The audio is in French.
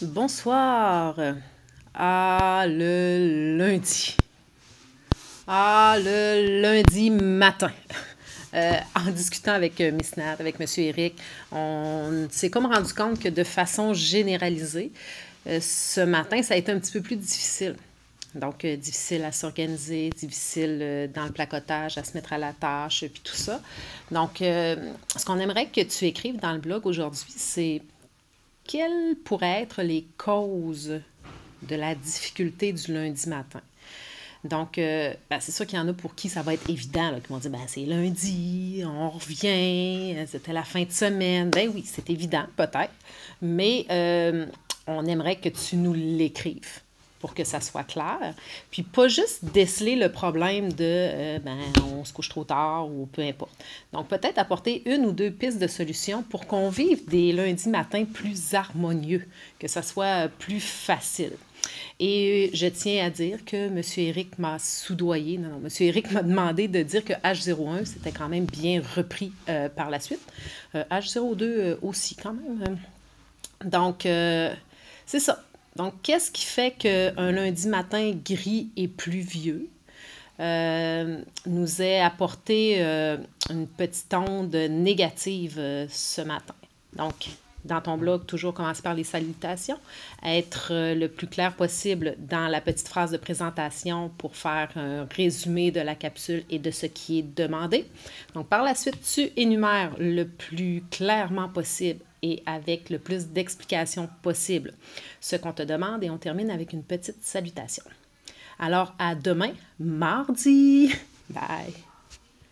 Bonsoir. Le lundi. Le lundi matin. En discutant avec Miss Nat, avec M. Eric, on s'est comme rendu compte que de façon généralisée, ce matin, ça a été un petit peu plus difficile. Donc, difficile à s'organiser, difficile dans le placotage, à se mettre à la tâche, puis tout ça. Donc, ce qu'on aimerait que tu écrives dans le blog aujourd'hui, c'est quelles pourraient être les causes de la difficulté du lundi matin. Donc, c'est sûr qu'il y en a pour qui ça va être évident, là, qui vont dire, c'est lundi, on revient, c'était la fin de semaine. Ben oui, c'est évident, peut-être, mais on aimerait que tu nous l'écrives pour que ça soit clair. Puis pas juste déceler le problème de on se couche trop tard ou peu importe. Donc peut-être apporter une ou deux pistes de solutions pour qu'on vive des lundis matins plus harmonieux, que ça soit plus facile. Et je tiens à dire que M. Eric m'a soudoyé. Non, M. Eric m'a demandé de dire que H01, c'était quand même bien repris par la suite. H02 aussi, quand même. Donc, c'est ça. Donc, qu'est-ce qui fait qu'un lundi matin gris et pluvieux nous ait apporté une petite onde négative ce matin? Donc, dans ton blog, toujours commencer par les salutations, être le plus clair possible dans la petite phrase de présentation pour faire un résumé de la capsule et de ce qui est demandé. Donc, par la suite, tu énumères le plus clairement possible et avec le plus d'explications possible ce qu'on te demande et on termine avec une petite salutation. Alors, à demain, mardi! Bye!